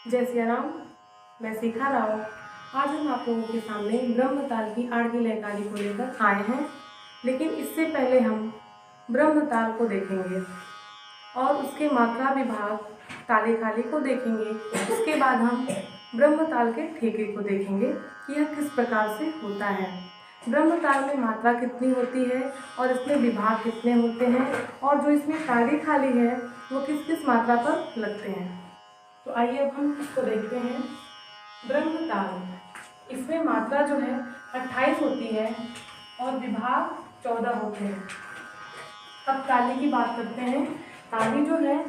जय सिया राम। मैं सीखा राव। आज हम आप लोगों के सामने ब्रह्मताल की आड़गी लयकारी को लेकर आए हैं, लेकिन इससे पहले हम ब्रह्मताल को देखेंगे और उसके मात्रा विभाग ताली खाली को देखेंगे। उसके बाद हम ब्रह्मताल के ठेके को देखेंगे कि यह किस प्रकार से होता है, ब्रह्मताल में मात्रा कितनी होती है और इसमें विभाग कितने होते हैं, और जो इसमें ताली खाली है वो किस किस मात्रा पर लगते हैं। तो आइए अब हम इसको देखते हैं। ब्रह्मताल, इसमें मात्रा जो है 28 होती है और विभाग 14 होते हैं। अब ताली की बात करते हैं। ताली जो है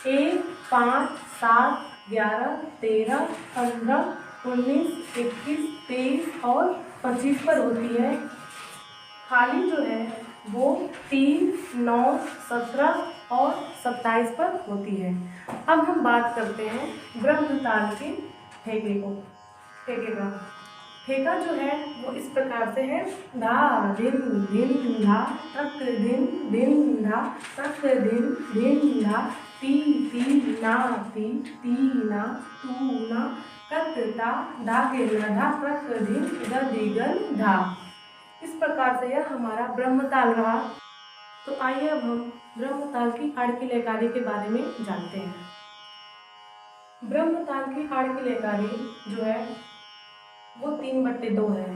1, 5, 7, 11, 13, 15, 19, 21, 23 और 25 पर होती है। खाली जो है वो 3, 9, 17 और 27 पर होती है। अब हम बात करते हैं ब्रह्मताल के ठेके का। ठेका जो है वो इस प्रकार से है। धा धिन धिन धा तक धिन धिन धा तक धिन धिन धा ती ती ना ती ती ना तू ना कत ता धागे ना धा तक धिन गदिगन धा। इस प्रकार से यह हमारा ब्रह्मताल रहा। तो आइए अब हम ब्रह्मताल की आड़की लयकारी के बारे में जानते हैं। ब्रह्मताल की आड़की लयकारी जो है वो 3/2 है।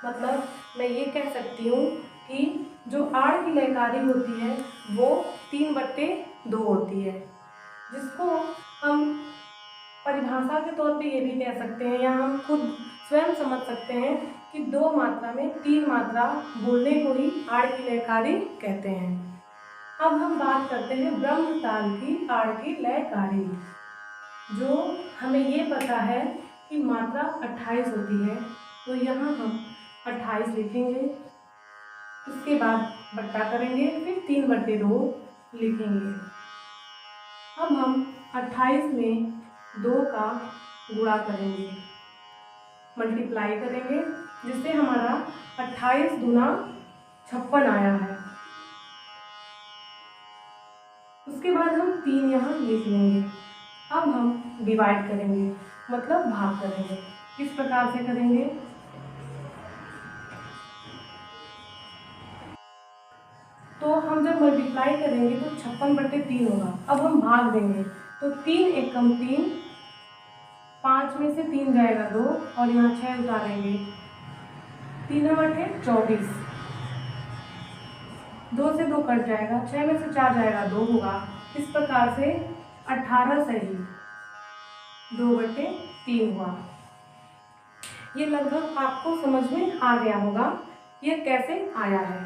मतलब मैं ये कह सकती हूँ कि जो आड़ की लयकारी होती है वो 3/2 होती है, जिसको हम परिभाषा के तौर पे ये भी कह सकते हैं या हम खुद स्वयं समझ सकते हैं कि 2 मात्रा में 3 मात्रा बोलने को ही आड़ की लयकारी कहते हैं। अब हम बात करते हैं ब्रह्मताल की आड़ की लयकारी। जो हमें ये पता है कि मात्रा 28 होती है, तो यहाँ हम 28 लिखेंगे। उसके बाद बट्टा करेंगे, फिर 3/2 लिखेंगे। अब हम 28 में 2 का गुणा करेंगे, मल्टीप्लाई करेंगे, जिससे हमारा 28 दूना 56 आया है। उसके बाद हम 3 यहाँ लिख लेंगे। अब हम डिवाइड करेंगे, मतलब भाग करेंगे। किस प्रकार से करेंगे? तो हम जब मल्टीप्लाई करेंगे तो 56/3 होगा। अब हम भाग देंगे तो 3 एकम 3, 5 में से 3 जाएगा 2 और यहाँ 6 उतारेंगे, 3×8 24, 2 से 2 कट जाएगा, 6 में से 4 जाएगा 2 होगा। इस प्रकार से 18 सही 2/3 हुआ। ये लगभग आपको समझ में आ गया होगा ये कैसे आया है।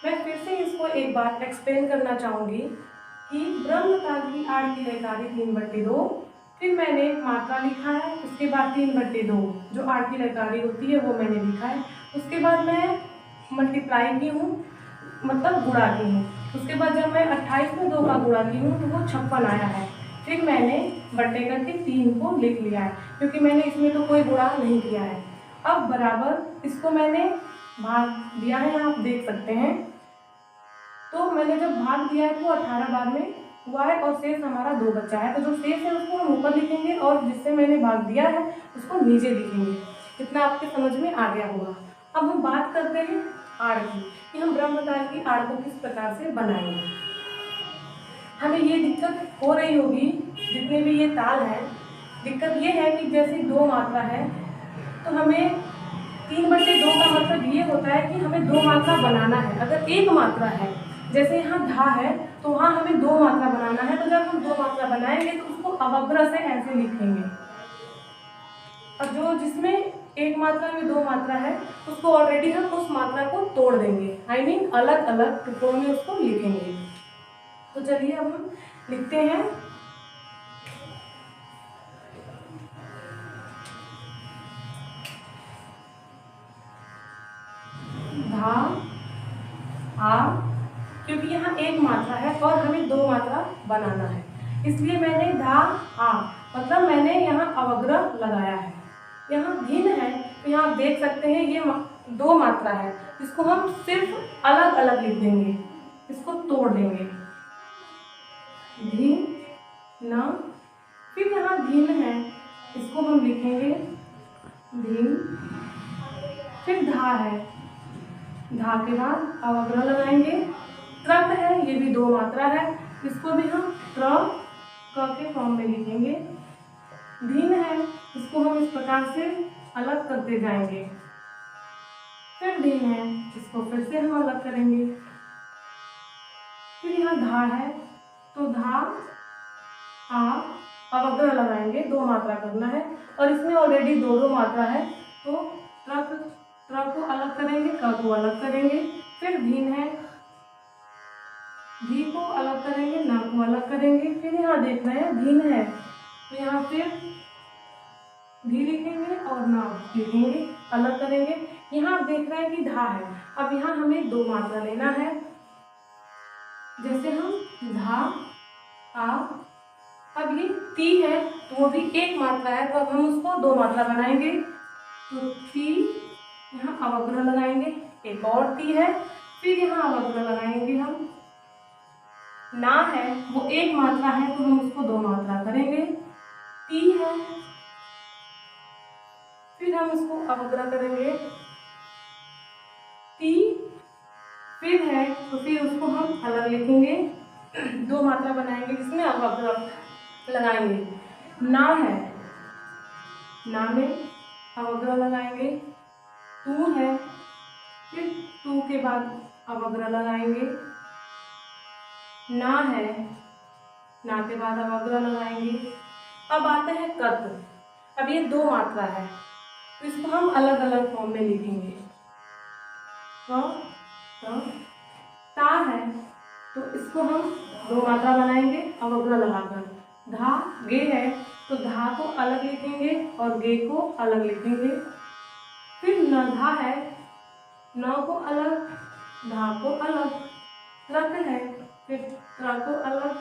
मैं फिर से इसको एक बार एक्सप्लेन करना चाहूँगी कि ब्रह्मताल की आड़ की लयकारी 3/2, फिर मैंने मात्रा लिखा है, उसके बाद 3/2 जो आड़ की लयकारी होती है वो मैंने लिखा है। उसके बाद मैं मल्टीप्लाई की हूँ, मतलब गुणा की हूँ। उसके बाद जब मैं 28 में 2 का गुणा की हूँ तो वो 56 आया है। फिर मैंने बट्टे करके 3 को लिख लिया है, क्योंकि मैंने इसमें तो कोई गुणा नहीं किया है। अब बराबर इसको मैंने भाग दिया है, आप देख सकते हैं। तो मैंने जब भाग दिया है तो 18 बार में हुआ है और शेष हमारा 2 बचा है। तो जो शेष है उसको हम ऊपर लिखेंगे और जिससे मैंने भाग दिया है उसको नीचे लिखेंगे। इतना आपके समझ में आ गया होगा। अब हम बात करते हैं आड़ की, कि हम ब्रह्मताल की आड़ को किस प्रकार से बनाएंगे। हमें ये दिक्कत हो रही होगी, जितने भी ये ताल है, दिक्कत ये है कि जैसे 2 मात्रा है तो हमें 3/2 का मतलब ये होता है कि हमें 2 मात्रा बनाना है। अगर 1 मात्रा है, जैसे यहाँ धा है, तो वहाँ हमें 2 मात्रा बनाना है। तो जब हम 2 मात्रा बनाएंगे तो उसको अवग्रह से ऐसे लिखेंगे, और जो जिसमें 1 मात्रा में 2 मात्रा है उसको ऑलरेडी हम उस मात्रा को तोड़ देंगे, आई मीन अलग अलग टुकड़ों में उसको लिखेंगे। तो चलिए अब हम लिखते हैं। धा आ, क्योंकि यहाँ 1 मात्रा है और हमें 2 मात्रा बनाना है, इसलिए मैंने धा आ, मतलब मैंने यहाँ अवग्रह लगाया है। यहाँ धिन है तो यहाँ आप देख सकते हैं ये 2 मात्रा है, इसको हम सिर्फ अलग अलग लिख देंगे, इसको तोड़ देंगे। धिन ना, फिर यहाँ धिन है इसको हम लिखेंगे धीम। फिर धा है, धा के बाद अवग्रह लगाएंगे। ट्रक है, ये भी दो मात्रा है, इसको भी हम ट्र क के फॉर्म में लिखेंगे। धीन है, इसको हम इस प्रकार से अलग करते जाएंगे। फिर धीन है, इसको फिर से हम अलग करेंगे। फिर यहाँ धा है, तो धा आ अवग्रह लगाएंगे, दो मात्रा करना है और इसमें ऑलरेडी दो दो मात्रा है, तो ट्र को अलग करेंगे, क को अलग करेंगे। फिर धीन है, धी को अलग करेंगे, ना को अलग करेंगे। फिर यहाँ देखना है धीन है, तो यहाँ फिर धी लिखेंगे और ना लिखेंगे, अलग करेंगे। यहाँ आप देख रहे हैं कि धा है, अब यहाँ हमें दो मात्रा लेना है। जैसे हम धा आ, अब ये ती है, तो वो भी एक मात्रा है, तो अब हम उसको दो मात्रा बनाएंगे। तो ती, यहाँ अवग्रह लगाएंगे, एक और ती है, फिर यहाँ अवग्रह लगाएंगे हम। ना है, वो एक मात्रा है, तो हम उसको दो मात्रा करेंगे। ती है, फिर हम इसको अवग्रह करेंगे। ती, फिर है, तो फिर उसको हम अलग लिखेंगे, दो मात्रा बनाएंगे जिसमें अवग्रह लगाएंगे। ना है, ना में अवग्रह लगाएंगे। तू है, फिर तू के बाद अवग्रह लगाएंगे। ना है, ना के बाद अवग्रह लगाएंगे। अब आते हैं कत। अब ये दो मात्रा है, तो इसको हम अलग अलग फॉर्म में लिखेंगे। ता है, तो इसको हम दो मात्रा बनाएंगे अवग्रह लगाकर। धा गे है, तो धा को अलग लिखेंगे और गे को अलग लिखेंगे। फिर न धा है, न को अलग, धा को अलग। ट्रक है, फिर ट्र को अलग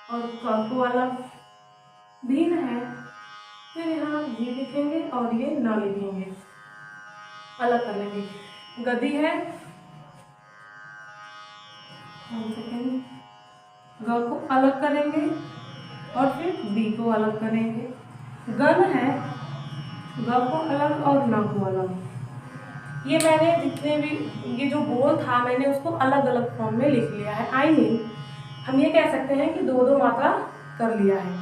और क को अलग। धीन है, फिर यहाँ धी लिखेंगे और ये न लिखेंगे, अलग कर लेंगे। गदी है, ग को अलग करेंगे और फिर दी को अलग करेंगे। गन है, ग को अलग और न को अलग। ये मैंने जितने भी ये जो बोल था मैंने उसको अलग अलग फॉर्म में लिख लिया है। आई मीन हम ये कह सकते हैं कि दो दो मात्रा कर लिया है।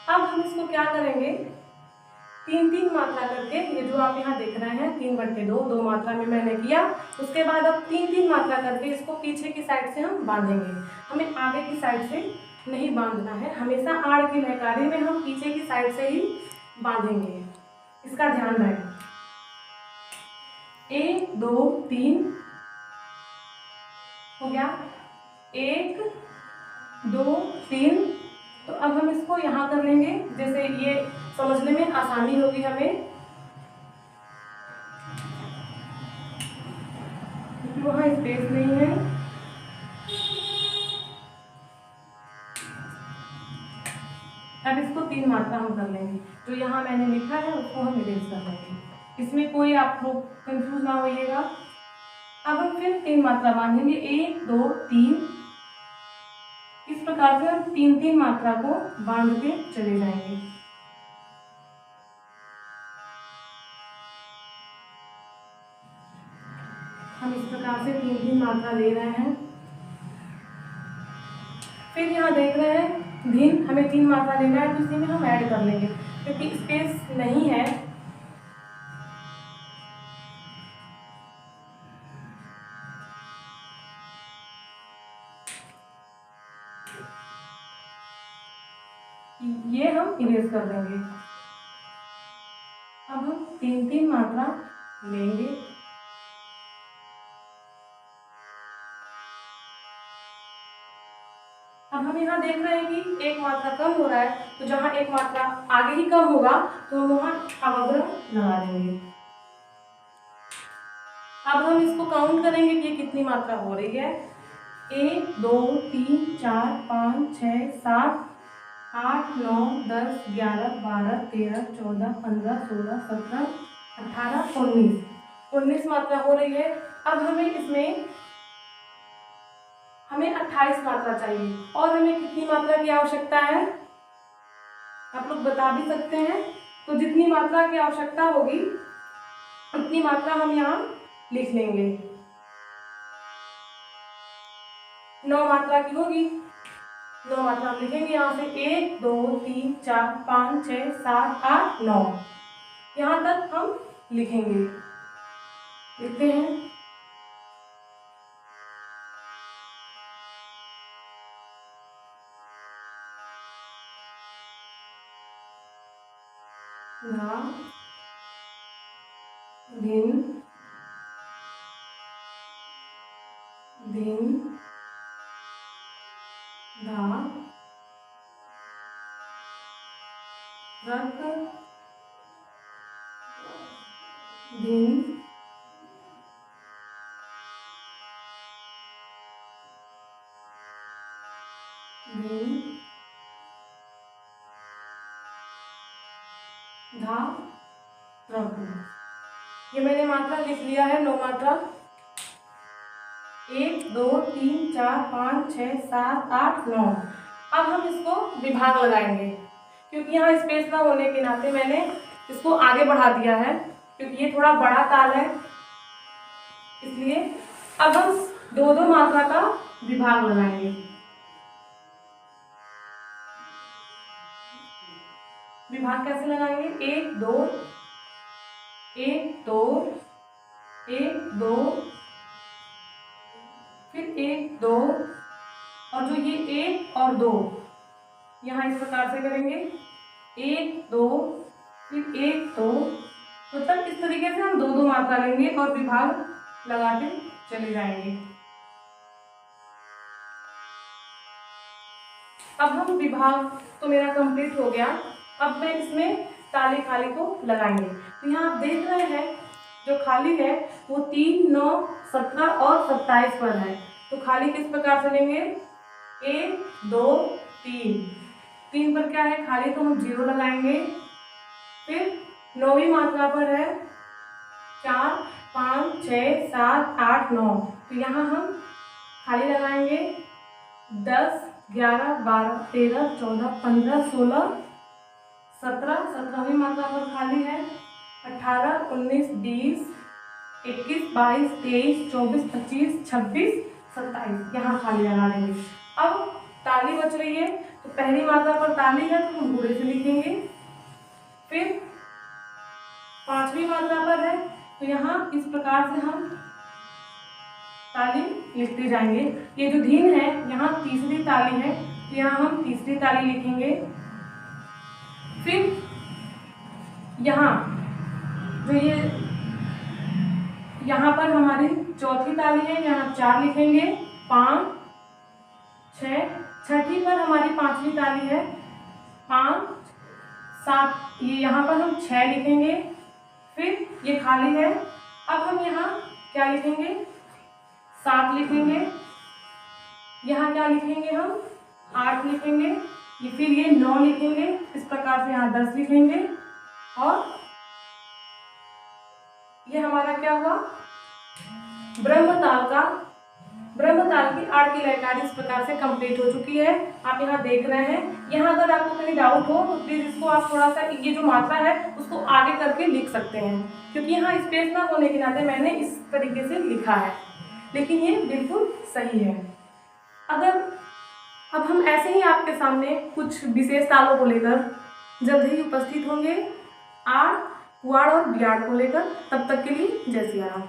अब हम इसको क्या करेंगे, तीन तीन मात्रा करके, ये जो आप यहाँ देख रहे हैं 3/2 दो मात्रा में मैंने किया। उसके बाद अब तीन तीन मात्रा करके इसको पीछे की साइड से हम बांधेंगे। हमें आगे की साइड से नहीं बांधना है, हमेशा आड़ की लहकारी में हम पीछे की साइड से ही बांधेंगे, इसका ध्यान रहे। 1 2 3 हो गया, 1 2 3। तो अब हम इसको यहाँ कर लेंगे, जैसे ये समझने में आसानी होगी हमें, क्योंकि वहाँ स्पेस नहीं है। अब इसको तीन मात्रा हम कर लेंगे, जो यहाँ मैंने लिखा है उसको हम इरेज कर लेंगे, इसमें कोई आपको कंफ्यूज ना होइएगा। अब हम फिर तीन मात्रा बांधेंगे, 1 2 3। इस प्रकार से हम तीन तीन मात्रा को बांध के चले जाएंगे। हम इस प्रकार से तीन तीन मात्रा ले रहे हैं। फिर यहाँ देख रहे हैं धीन, हमें तीन मात्रा लेना है, तो इसी में हम ऐड कर लेंगे क्योंकि स्पेस नहीं है। ये हम इरेज कर देंगे। अब हम तीन तीन मात्रा लेंगे। अब हम यहाँ देख रहे हैं कि एक मात्रा कम हो रहा है, तो जहाँ एक मात्रा आगे ही कम होगा तो हम वहाँ अवग्रह लगा देंगे। अब हम इसको काउंट करेंगे कि ये कितनी मात्रा हो रही है। 1 2 3 4 5 6 7 8 9 10 11 12 13 14 15 16 17 18 19 मात्रा हो रही है। अब हमें 28 मात्रा चाहिए और हमें कितनी मात्रा की आवश्यकता है, आप लोग बता भी सकते हैं। तो जितनी मात्रा की आवश्यकता होगी उतनी मात्रा हम यहाँ लिख लेंगे। 9 मात्रा की होगी, 9 मात्रा हम लिखेंगे यहाँ से 1 2 3 4 5 6 7 8 9 यहाँ तक हम लिखेंगे। लिखते हैं। धा धिन धिन धा रक धिन धिन धा रक। ये मैंने मात्रा लिख लिया है, 9 मात्रा। 1 2 3 4 5 6 7 8 9। अब हम इसको विभाग लगाएंगे, क्योंकि यहाँ स्पेस ना होने के नाते मैंने इसको आगे बढ़ा दिया है, क्योंकि ये थोड़ा बड़ा ताल है, इसलिए अब हम 2-2 मात्रा का विभाग लगाएंगे। विभाग कैसे लगाएंगे? 1 2 1 2 1 2 फिर 1 2 और जो ये 1 और 2 यहाँ इस प्रकार से करेंगे। 1 2 फिर 1 2, मतलब इस तरीके से हम 2-2 मात्रा लेंगे और विभाग लगाते चले जाएंगे। अब हम विभाग तो मेरा कंप्लीट हो गया। अब मैं इसमें ताली खाली को लगाएंगे। तो यहाँ आप देख रहे हैं जो खाली है वो 3 9 17 और 27 पर है। तो खाली किस प्रकार से लेंगे? 1 2 3। 3 पर क्या है खाली, तो हम 0 लगाएंगे। फिर 9वीं मात्रा पर है 4 5 6 7 8 9। तो यहाँ हम खाली लगाएंगे 10 11 12 13 14 15 16 17। 17वीं मात्रा पर खाली है 18 19 20 21 22 23 24 25 26 27। यहाँ खाली लगा देंगे। अब ताली बच रही है, तो पहली मात्रा पर ताली है तो हम घोड़े से लिखेंगे। फिर 5वीं मात्रा पर है तो यहाँ इस प्रकार से हम ताली लिखते जाएंगे। ये जो धीन है यहाँ तीसरी ताली है, तो यहाँ हम तीसरी ताली लिखेंगे। फिर यहाँ जो ये यहाँ पर हमारी चौथी ताली है, यहाँ 4 लिखेंगे। 5 6, छठी पर हमारी 5वीं ताली है 5 7, ये यहाँ पर हम 6 लिखेंगे। फिर ये खाली है, अब हम यहाँ क्या लिखेंगे? 7 लिखेंगे। यहाँ क्या लिखेंगे? हम 8 लिखेंगे। ये फिर ये 9 लिखेंगे। इस प्रकार से यहाँ 10 लिखेंगे। और ये हमारा क्या हुआ? ब्रह्मताल की आड़ की लयकारी इस प्रकार से कंप्लीट हो चुकी है। आप यहाँ देख रहे हैं। यहाँ अगर आपको कहीं डाउट हो तो प्लीज इसको आप थोड़ा सा ये जो मात्रा है उसको आगे करके लिख सकते हैं, क्योंकि यहाँ स्पेस ना होने के नाते मैंने इस तरीके से लिखा है, लेकिन ये बिल्कुल सही है। अगर अब हम ऐसे ही आपके सामने कुछ विशेष तालों को लेकर जल्द ही उपस्थित होंगे, आड़, कुआड़ और बियाड़ को लेकर। तब तक के लिए जय सिया राम।